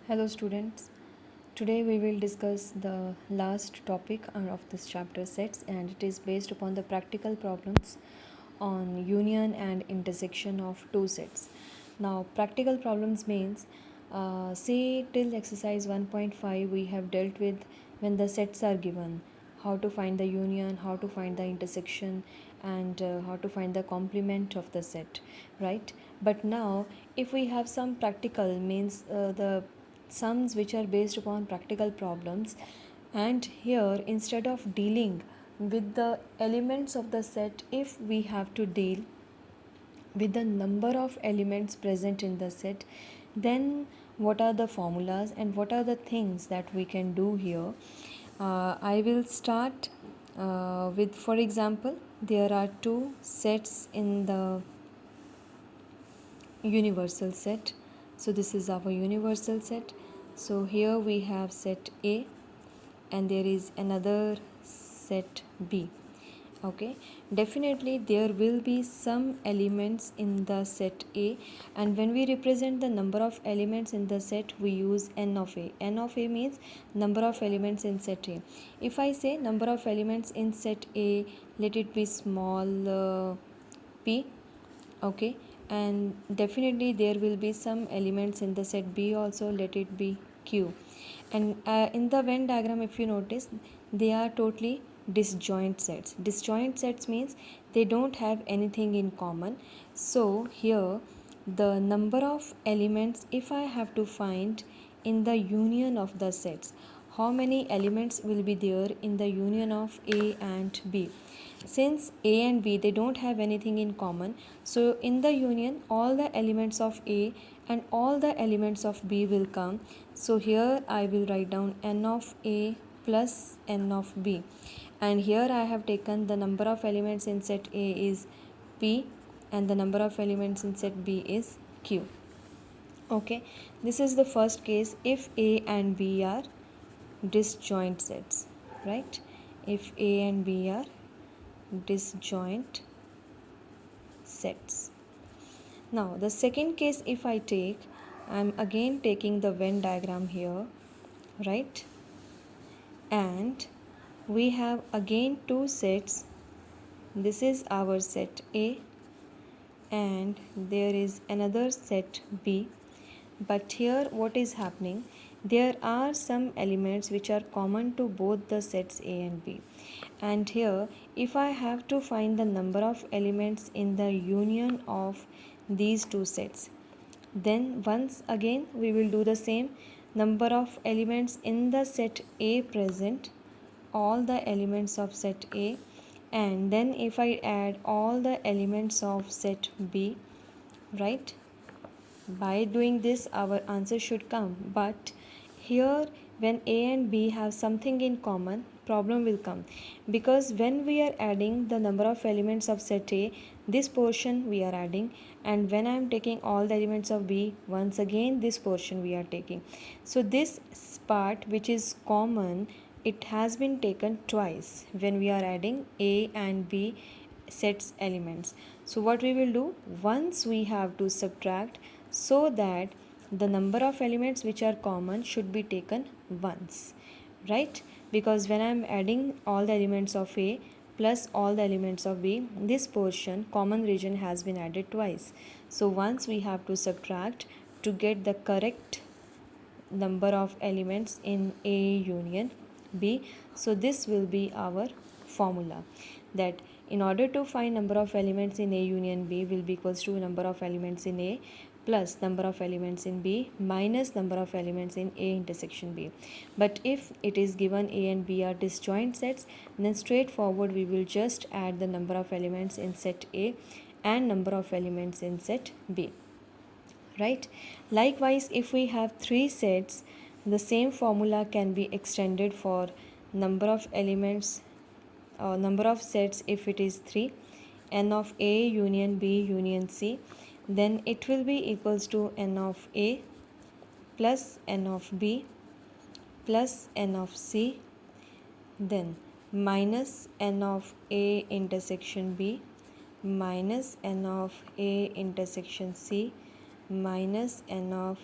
Hello students. Today we will discuss the last topic of this chapter sets, and it is based upon the practical problems on union and intersection of two sets. Now practical problems means say till exercise 1.5 we have dealt with when the sets are given, how to find the union, how to find the intersection, and how to find the complement of the set, right? But now if we have some practical means the sums which are based upon practical problems, and here instead of dealing with the elements of the set, if we have to deal with the number of elements present in the set, then what are the formulas and what are the things that we can do here? I will start with, for example, there are two sets in the universal set. So this is our universal set. So here we have set A and there is another set B. Okay, definitely there will be some elements in the set A, and when we represent the number of elements in the set, we use n of A. N of A means number of elements in set A. If I say number of elements in set A, let it be small p. Okay, and definitely there will be some elements in the set B also, let it be q. And in the Venn diagram, if you notice, they are totally disjoint sets. Disjoint sets means they don't have anything in common. So here the number of elements, if I have to find in the union of the sets, how many elements will be there in the union of A and B? Since A and B, they don't have anything in common, so in the union all the elements of A and all the elements of B will come. So here I will write down n of A plus n of B, and here I have taken the number of elements in set A is P and the number of elements in set B is Q. Okay, this is the first case if A and B are disjoint sets, right? If A and B are disjoint sets. Now the second case, if I take, I'm again taking the Venn diagram here, right? And we have again two sets. This is our set A and there is another set B. But here what is happening, there are some elements which are common to both the sets A and B, and here if I have to find the number of elements in the union of these two sets, then once again we will do the same. Number of elements in the set A present, all the elements of set A, and then if I add all the elements of set B, right? By doing this our answer should come. But here when A and B have something in common, problem will come, because when we are adding the number of elements of set A, this portion we are adding, and when I am taking all the elements of B, once again this portion we are taking. So this part which is common, it has been taken twice when we are adding A and B sets elements. So what we will do, once we have to subtract, so that the number of elements which are common should be taken once, right? Because when I am adding all the elements of A plus all the elements of B, this portion common region has been added twice. So once we have to subtract to get the correct number of elements in A union B. So this will be our formula, that in order to find number of elements in A union B will be equals to number of elements in A plus number of elements in B minus number of elements in A intersection B. But if it is given A and B are disjoint sets, then straightforward we will just add the number of elements in set A and number of elements in set B, right? Likewise, if we have three sets, the same formula can be extended for number of elements or number of sets. If it is 3, n of A union B union C, then it will be equals to n of A plus n of B plus n of C, then minus n of A intersection B minus n of A intersection C minus n of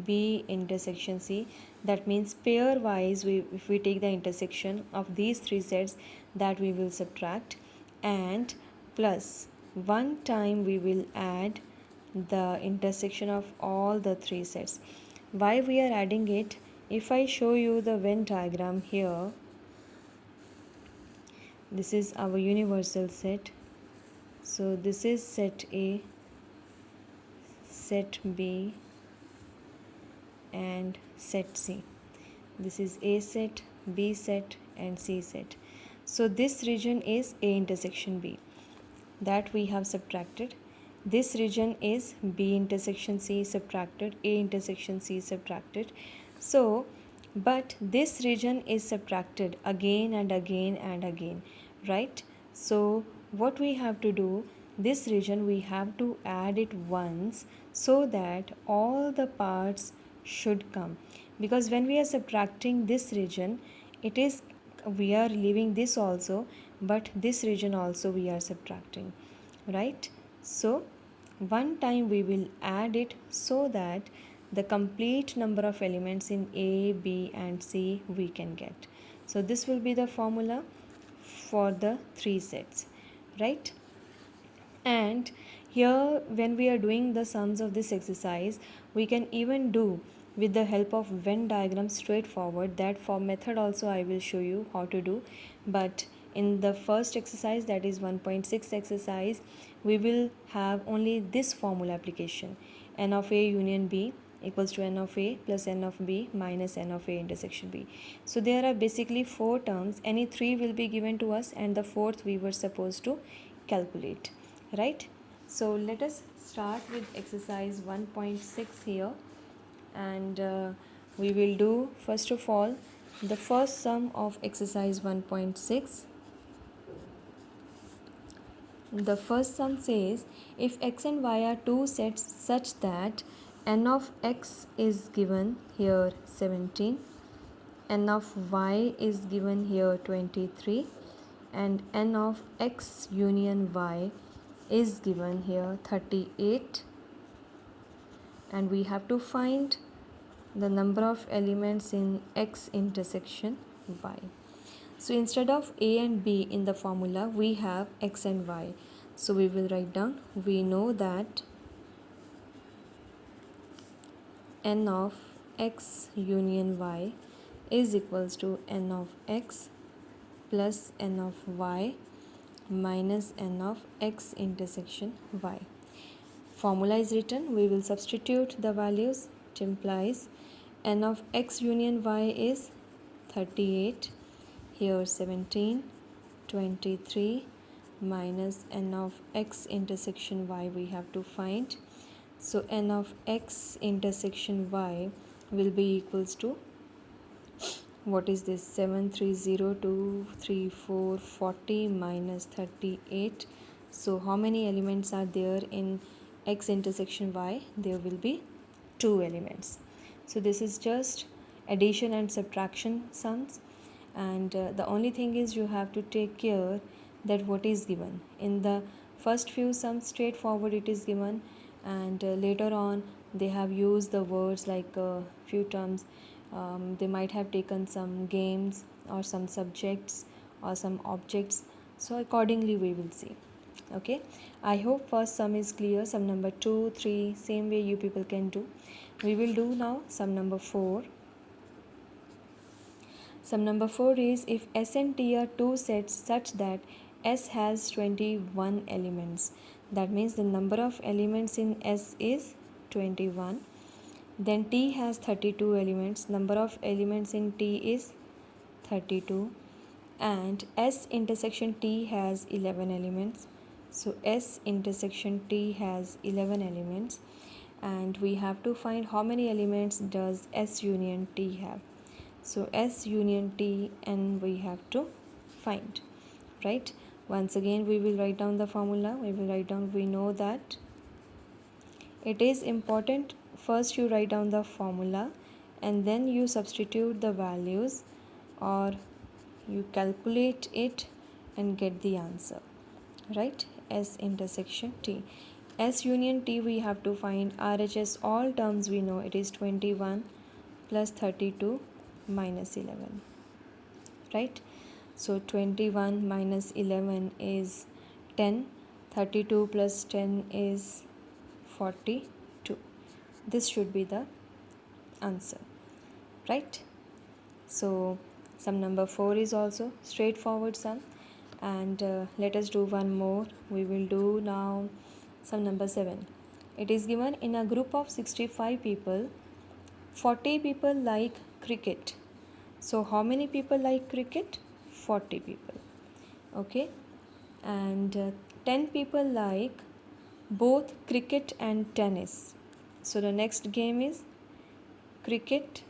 B intersection C. That means pairwise, if we take the intersection of these three sets, that we will subtract, and plus one time we will add the intersection of all the three sets. Why we are adding it? If I show you the Venn diagram here, this is our universal set. So this is set A, set B, and set C. This is A set, B set, and C set. So this region is A intersection B, that we have subtracted. This region is B intersection C subtracted, A intersection C subtracted. So, but this region is subtracted again and again and again, right? So, what we have to do, this region we have to add it once so that all the parts should come, because when we are subtracting this region, it is, we are leaving this also, but this region also we are subtracting, right? So one time we will add it so that the complete number of elements in A, B and C we can get. So this will be the formula for the three sets, right? And here when we are doing the sums of this exercise, we can even do with the help of Venn diagram straightforward. That for method also I will show you how to do, but in the first exercise, that is 1.6 exercise, we will have only this formula application: n of A union B equals to n of A plus n of B minus n of A intersection B. So there are basically four terms, any three will be given to us, and the fourth we were supposed to calculate, right? So let us start with exercise 1.6 here, and we will do first of all the first sum of exercise 1.6. The first sum says, if x and y are two sets such that n of x is given here 17, n of y is given here 23, and n of x union y is given here 38, and we have to find the number of elements in x intersection y. So instead of A and B in the formula, we have x and y. So we will write down, we know that n of x union y is equals to n of x plus n of y minus n of x intersection y. Formula is written, we will substitute the values. It implies n of x union y is 38, here 17, 23 minus n of x intersection y we have to find. So n of x intersection y will be equals to, what is this, 730, 40 minus 38. So how many elements are there in x intersection y? There will be 2 elements. So this is just addition and subtraction sums, and the only thing is you have to take care that what is given in the first few sums, straightforward it is given, and later on they have used the words like few terms. They might have taken some games or some subjects or some objects, so accordingly we will see. Okay, I hope first sum is clear. Sum number 2, 3, same way you people can do. We will do now sum number 4. Sum number 4 is, if S and T are two sets such that S has 21 elements, that means the number of elements in S is 21, then T has 32 elements, number of elements in T is 32, and S intersection T has 11 elements. So S intersection T has 11 elements, and we have to find how many elements does S union T have. So S union T, and we have to find, right? Once again we will write down the formula. We will write down, we know that it is important first you write down the formula and then you substitute the values, or you calculate it and get the answer, right? S intersection T. S union T we have to find RHS all terms we know, it is 21 plus 32 minus 11, right? So 21 minus 11 is 10, 32 plus 10 is 42. This should be the answer, right? So sum number 4 is also straightforward sum, and let us do one more. We will do now sum number 7. It is given in a group of 65 people, 40 people like cricket. So how many people like cricket? 40 people. Okay, and 10 people like both cricket and tennis. So the next game is cricket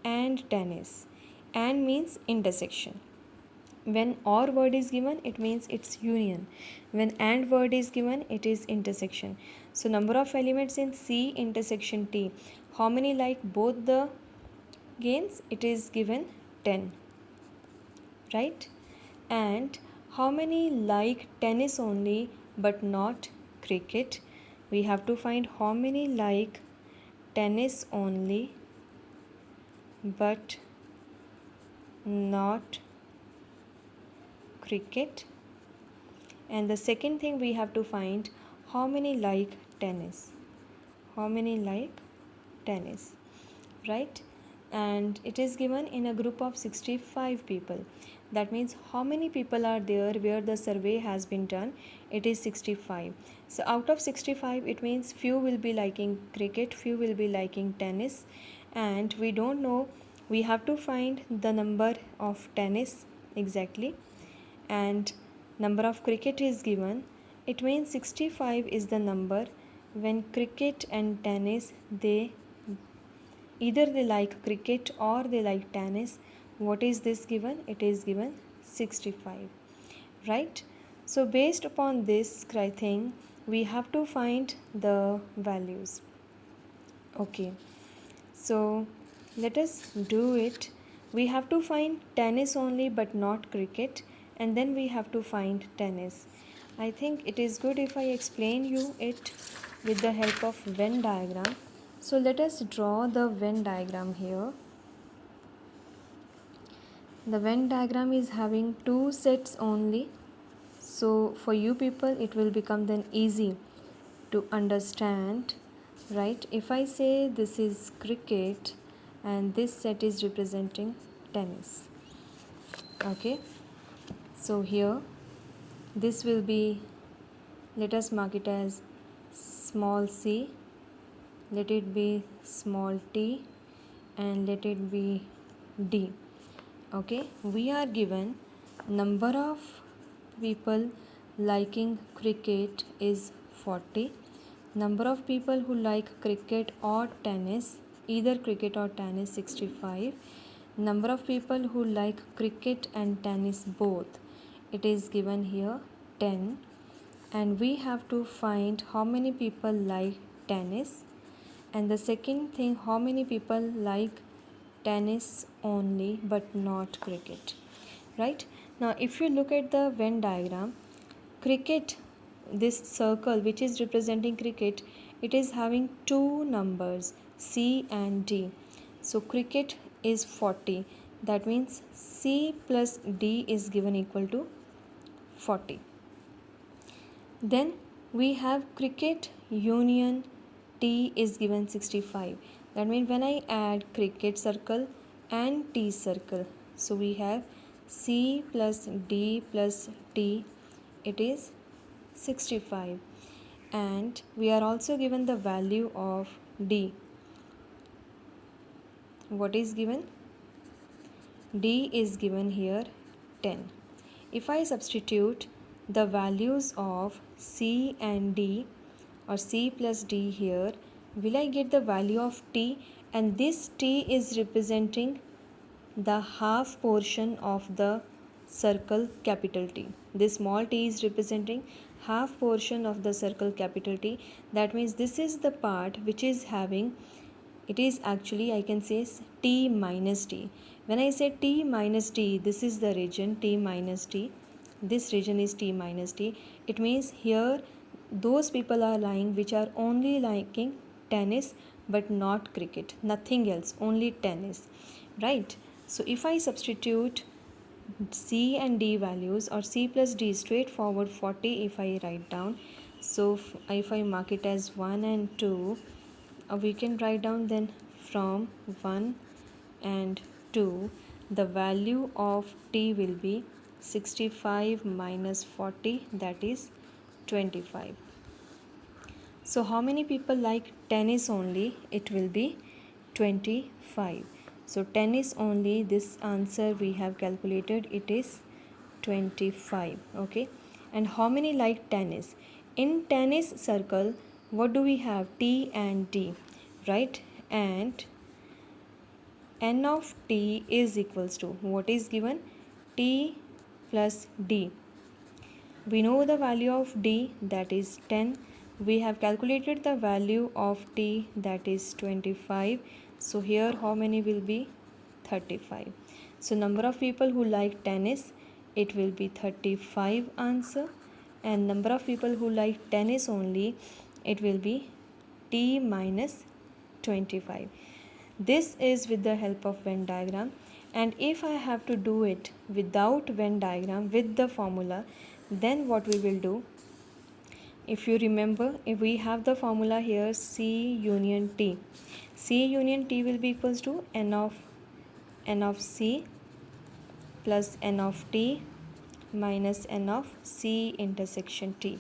and tennis. And means intersection. When or word is given, it means it's union. When and word is given, it is intersection. So number of elements in C intersection T. How many like both the games? It is given 10, right? And how many like tennis only but not cricket? We have to find how many like tennis only but not cricket. And the second thing we have to find how many like tennis. How many like tennis, right? And it is given in a group of 65 people. That means how many people are there where the survey has been done? It is 65. So out of 65, it means few will be liking cricket, few will be liking tennis, and we don't know. We have to find the number of tennis exactly, and number of cricket is given. It means 65 is the number when cricket and tennis, they either they like cricket or they like tennis. What is this given? It is given 65, right? So based upon this thing, we have to find the values. Okay, so let us do it. We have to find tennis only but not cricket, and then we have to find tennis. I think it is good if I explain you it with the help of Venn diagram. So let us draw the Venn diagram here. The Venn diagram is having two sets only. So for you people, it will become then easy to understand, right? If I say this is cricket and this set is representing tennis. Okay, so here this will be, let us mark it as small c, let it be small t, and let it be d. Okay, we are given number of people liking cricket is 40, number of people who like cricket or tennis, either cricket or tennis, 65, number of people who like cricket and tennis both, it is given here 10, and we have to find how many people like tennis, and the second thing, how many people like tennis only but not cricket, right? Now if you look at the Venn diagram, cricket, this circle which is representing cricket, it is having two numbers C and D. So cricket is 40, that means C plus D is given equal to 40. Then we have cricket union T is given 65. That means when I add cricket circle and T circle, so we have C plus D plus T, it is 65. And we are also given the value of D. What is given? D is given here 10. If I substitute the values of C and D, or C plus D here, will I get the value of T? And this T is representing the half portion of the circle capital T. This small t is representing half portion of the circle capital T. That means this is the part which is having, it is actually, I can say, T minus T. When I say T minus T, this is the region T minus T. This region is T minus T. It means here those people are lying which are only liking tennis but not cricket, nothing else, only tennis, right? So if I substitute C and D values, or C plus D straightforward 40 if I write down, so if I mark it as 1 and 2, we can write down then from 1 and 2 the value of T will be 65 minus 40, that is 25. So how many people like tennis only? It will be 25. So tennis only, this answer we have calculated, it is 25. Okay, and how many like tennis? In tennis circle, what do we have? T and D, right? And n of T is equals to, what is given? T plus D. We know the value of D, that is 10. We have calculated the value of T, that is 25. So here how many will be? 35. So number of people who like tennis, it will be 35 answer, and number of people who like tennis only, it will be T minus 25. This is with the help of Venn diagram, and if I have to do it without Venn diagram with the formula, then what we will do? If you remember, if we have the formula here, C union T. C union T will be equals to n of C plus n of T minus n of C intersection T.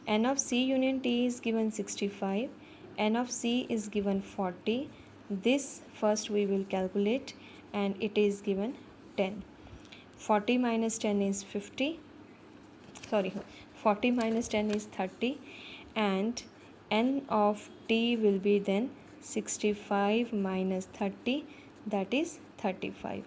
N of C union T is given 65, n of C is given 40. This first we will calculate, and it is given 10. 40 minus 10 is 50. Sorry, 40 minus 10 is 30, and n of T will be then 65 minus 30, that is 35.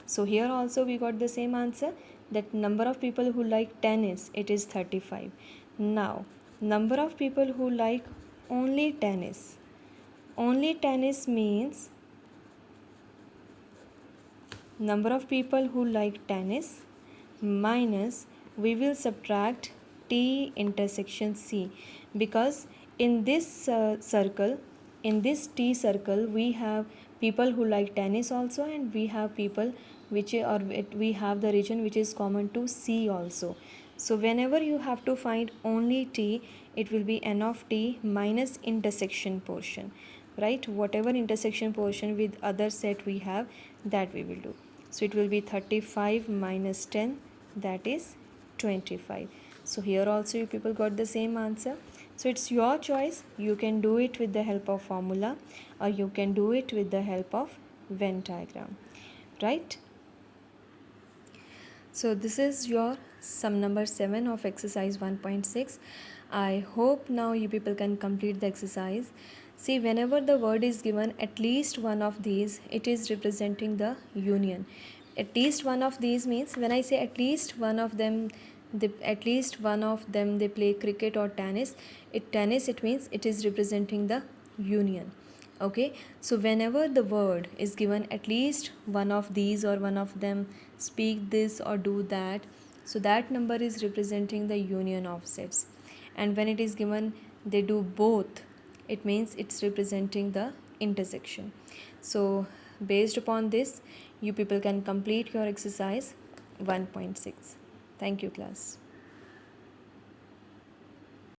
So here also we got the same answer, that number of people who like tennis, it is 35. Now number of people who like only tennis. Only tennis means number of people who like tennis minus, we will subtract T intersection C, because in this circle, in this T circle, we have people who like tennis also, and we have people which are, we have the region which is common to C also. So whenever you have to find only T, it will be n of T minus intersection portion, right? Whatever intersection portion with other set we have, that we will do. So it will be 35 minus 10, that is 25. So here also you people got the same answer. So it's your choice. You can do it with the help of formula, or you can do it with the help of Venn diagram, right? So this is your sum number 7 of exercise 1.6. I hope now you people can complete the exercise. See, whenever the word is given, at least one of these, it is representing the union. At least one of these means, when I say at least one of them, they play cricket or tennis. It means it is representing the union. Okay, so whenever the word is given, at least one of these or one of them speak this or do that, so that number is representing the union of sets. And when it is given they do both, it means it's representing the intersection. So based upon this, you people can complete your exercise 1.6. Thank you, class.